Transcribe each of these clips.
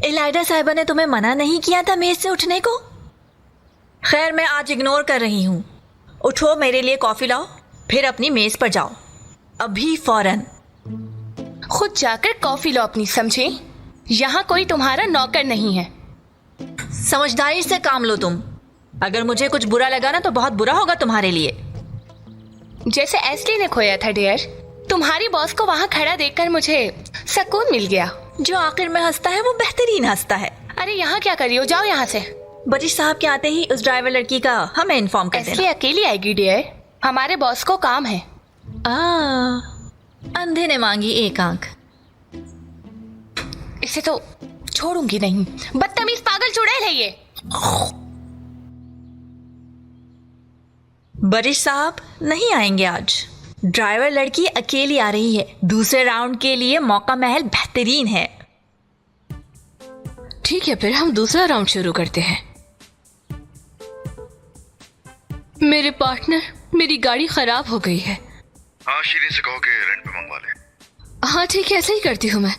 इलाइडा साहिबा ने तुम्हें मना नहीं किया था मेज से उठने को? खैर, मैं आज इग्नोर कर रही हूँ। उठो, मेरे लिए कॉफी लाओ, फिर अपनी मेज पर जाओ, अभी फौरन। खुद जाकर कॉफी लो अपनी, समझे? यहाँ कोई तुम्हारा नौकर नहीं है। समझदारी से काम लो तुम। अगर मुझे कुछ बुरा लगा ना तो बहुत बुरा होगा तुम्हारे लिए। जैसे एस्ली ने खोया था डियर, तुम्हारी बॉस को वहाँ खड़ा देखकर मुझे सुकून मिल गया। जो आखिर में हंसता है वो बेहतरीन हंसता है। अरे यहाँ क्या कर रही हो, जाओ यहाँ से। बरिश साहब के आते ही उस ड्राइवर लड़की का हमें इन्फॉर्म कर देना। एस्ली अकेली आएगी डियर, हमारे बॉस को काम है। अंधे ने मांगी एक आंख। इसे तो छोड़ूंगी नहीं, बदतमीज पागल चुड़ैल है ये। बरिश साहब नहीं आएंगे आज। ड्राइवर लड़की अकेली आ रही है। दूसरे राउंड के लिए मौका महल बेहतरीन है। ठीक है, फिर हम दूसरा राउंड शुरू करते हैं। मेरे पार्टनर, मेरी गाड़ी खराब हो गई है। हाँ, शीरीन से कहो कि रेंट पे मंगवा ले। हाँ ठीक है, ऐसा ही करती हूँ मैं।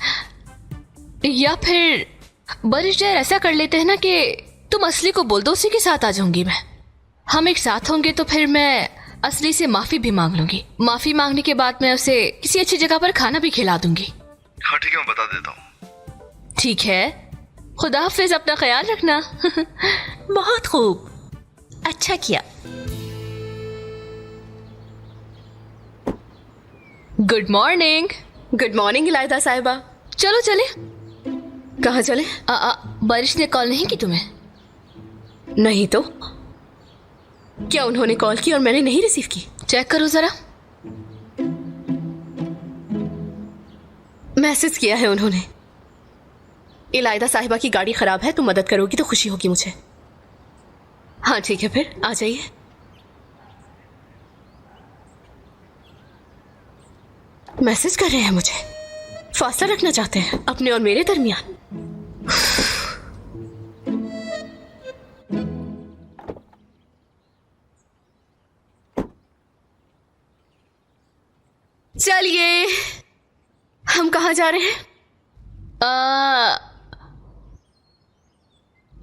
या फिर बरिश यार ऐसा कर लेते हैं ना कि तुम असली को बोल दो, उसी के साथ आ जाऊंगी मैं। हम एक साथ होंगे तो फिर मैं असली से माफी भी मांग लूंगी। माफी मांगने के बाद मैं उसे किसी अच्छी जगह पर खाना भी खिला दूंगी। हाँ ठीक है, मैं बता देता हूँ। ठीक है, खुदा हाफिज, अपना ख्याल रखना। बहुत खूब, अच्छा किया। Good morning. गुड मॉर्निंग इलाइदा साहिबा। चलो चले। कहाँ चले? बारिश ने कॉल नहीं की तुम्हें? नहीं तो क्या उन्होंने कॉल की और मैंने नहीं रिसीव की? चेक करो जरा। मैसेज किया है उन्होंने। इलाइदा साहिबा की गाड़ी खराब है, तुम मदद करोगी तो खुशी होगी मुझे। हाँ ठीक है, फिर आ जाइए। मैसेज कर रहे हैं मुझे, फासला रखना चाहते हैं अपने और मेरे दरमियान। चलिए, हम कहाँ जा रहे हैं?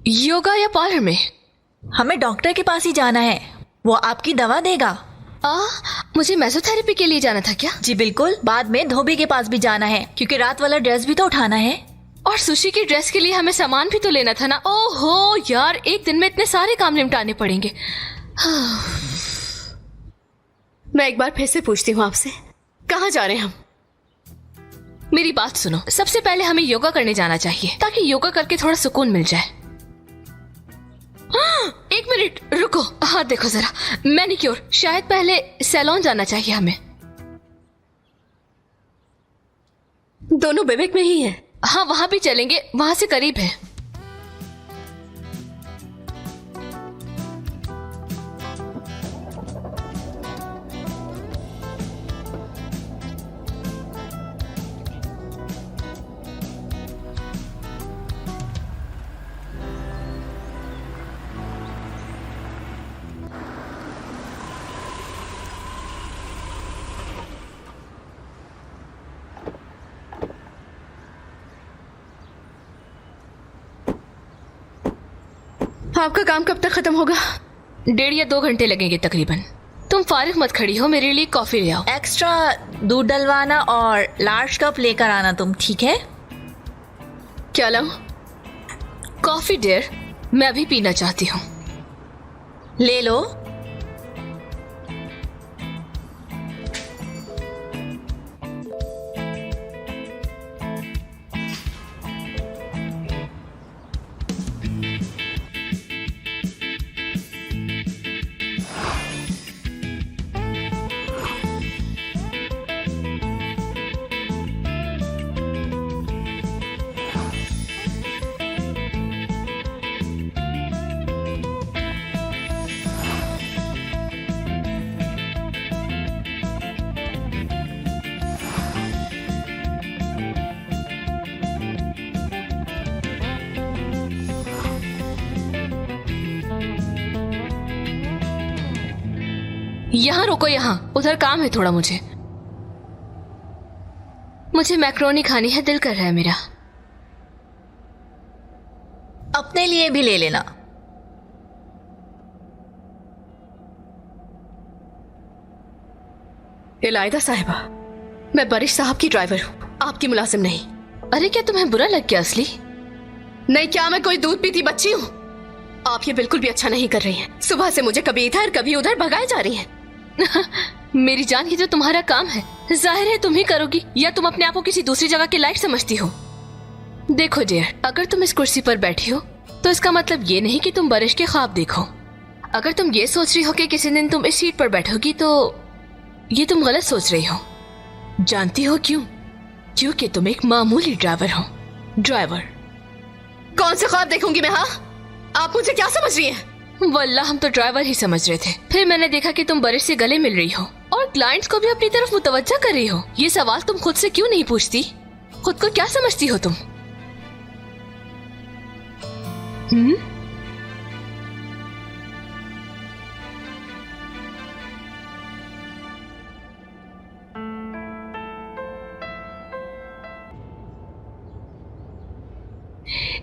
योगा या पार्लर में? हमें डॉक्टर के पास ही जाना है, वो आपकी दवा देगा। मुझे मेसोथेरेपी के लिए जाना था क्या? जी बिल्कुल। बाद में धोबी के पास भी जाना है क्योंकि रात वाला ड्रेस भी तो उठाना है। और सुशी की ड्रेस के लिए हमें सामान भी तो लेना था ना। ओहो यार, एक दिन में इतने सारे काम निपटाने पड़ेंगे। मैं एक बार फिर से पूछती हूँ आपसे, कहाँ जा रहे हैं हम? मेरी बात सुनो, सबसे पहले हमें योगा करने जाना चाहिए ताकि योगा करके थोड़ा सुकून मिल जाए। एक मिनट रुको, हाथ देखो जरा। मैनिक्योर, शायद पहले सैलून जाना चाहिए हमें। दोनों विवेक में ही है। हाँ वहां भी चलेंगे, वहां से करीब है। आपका काम कब तक खत्म होगा? 1.5 या 2 घंटे लगेंगे तकरीबन। तुम फारिग मत खड़ी हो, मेरे लिए कॉफी ले आओ। एक्स्ट्रा दूध डलवाना और लार्ज कप लेकर आना तुम, ठीक है? क्या लाऊं? कॉफी डियर, मैं अभी पीना चाहती हूँ। ले लो। यहाँ रुको, यहाँ उधर काम है थोड़ा। मुझे मैक्रोनी खानी है, दिल कर रहा है मेरा। अपने लिए भी ले लेना। इलायदा साहिबा, मैं बरिश साहब की ड्राइवर हूँ, आपकी मुलाजिम नहीं। अरे क्या तुम्हें बुरा लग गया असली? नहीं, क्या मैं कोई दूध पीती बच्ची हूँ? आप ये बिल्कुल भी अच्छा नहीं कर रही हैं। सुबह से मुझे कभी इधर कभी उधर भगाए जा रही हैं। मेरी जान, ये तो तुम्हारा काम है, जाहिर है तुम ही करोगी, या तुम अपने आप को किसी दूसरी जगह के लायक समझती हो? देखो डियर, अगर तुम इस कुर्सी पर बैठी हो तो इसका मतलब ये नहीं कि तुम बारिश के ख्वाब देखो। अगर तुम ये सोच रही हो कि किसी दिन तुम इस सीट पर बैठोगी तो ये तुम गलत सोच रही हो। जानती हो क्यों? क्योंकि तुम एक मामूली ड्राइवर हो। ड्राइवर। कौन से ख्वाब देखूंगी मैं? हाँ, आप मुझे क्या समझ रही हैं? वल्लाह हम तो ड्राइवर ही समझ रहे थे, फिर मैंने देखा कि तुम बारिश से गले मिल रही हो और क्लाइंट्स को भी अपनी तरफ मुतवज्जा कर रही हो। ये सवाल तुम खुद से क्यों नहीं पूछती? खुद को क्या समझती हो तुम?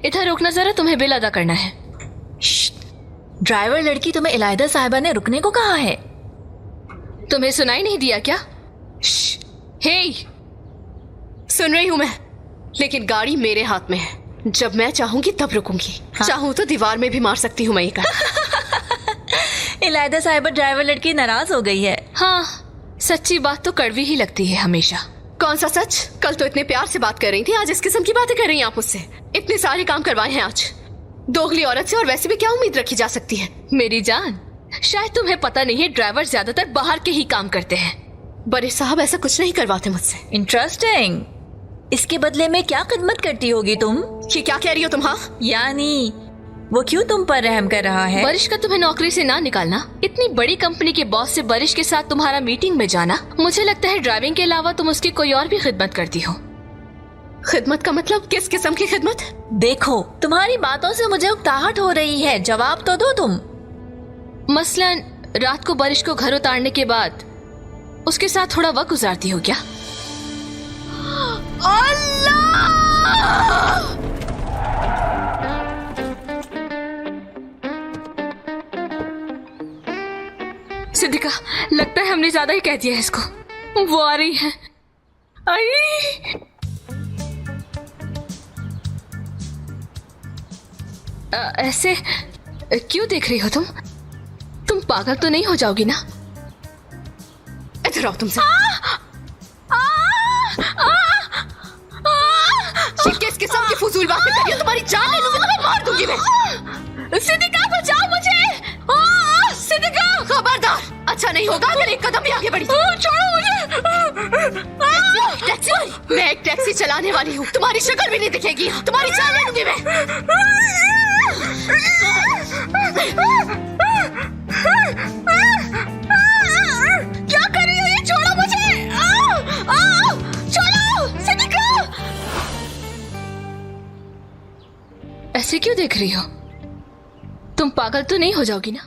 इधर रुकना जरा, तुम्हें बिल अदा करना है। ड्राइवर लड़की, तुम्हें इलायदा साहिबा ने रुकने को कहा है। तुम्हें सुनाई नहीं दिया क्या? हे, सुन रही हूँ मैं, लेकिन गाड़ी मेरे हाथ में है। जब मैं चाहूंगी तब रुकूंगी। हाँ? चाहूँ तो दीवार में भी मार सकती हूँ मैं ये इलायदा साहिबा, ड्राइवर लड़की नाराज हो गई है। हाँ, सच्ची बात तो कड़वी ही लगती है हमेशा। कौन सा सच? कल तो इतने प्यार से बात कर रही थी, आज इस किस्म की बातें कर रही हैं आप मुझसे। इतने सारे काम करवाए हैं आज दोगली औरत से, और वैसे भी क्या उम्मीद रखी जा सकती है? मेरी जान, शायद तुम्हें पता नहीं है, ड्राइवर ज्यादातर बाहर के ही काम करते हैं। बरिश साहब ऐसा कुछ नहीं करवाते मुझसे। इंटरेस्टिंग। इसके बदले में क्या खिदमत करती होगी तुम? ये क्या कह रही हो तुम? हाँ, यानी वो क्यों तुम पर रहम कर रहा है? बारिश का तुम्हें नौकरी से ना निकालना, इतनी बड़ी कंपनी के बॉस से बारिश के साथ तुम्हारा मीटिंग में जाना, मुझे लगता है ड्राइविंग के अलावा तुम उसकी कोई और भी खिदमत करती हो। खिदमत का मतलब? किस किस्म की खिदमत? देखो, तुम्हारी बातों से मुझे उकताहट हो रही है, जवाब तो दो तुम। मसलन रात को बारिश को घर उतारने के बाद उसके साथ थोड़ा वक्त गुजारती हो क्या? सिद्दीका, लगता है हमने ज्यादा ही कह दिया है इसको। वो आ रही है। आई। ऐसे क्यों देख रही हो तुम? तुम पागल तो नहीं हो जाओगी ना? इधर आओ तुमसे। किस किस्म की फजूल बातें कर रही हो? तुम्हारी जान ले लूंगी, तुम्हें मार दूंगी मैं। सिद्दीका, बचाओ मुझे। सिद्दीका, खबरदार, अच्छा नहीं होगा अगर एक कदम भी आगे बढ़ी। छोड़ो मुझे। टैक्सी वाली, मैं एक टैक्सी चलाने वाली हूँ, तुम्हारी शक्ल भी नहीं दिखेगी। तुम्हारी जान ले लूंगी मैं। क्या कर रही हो ये? छोड़ो मुझे। छोड़ो सिद्दीका। ऐसे क्यों देख रही हो? तुम पागल तो नहीं हो जाओगी ना?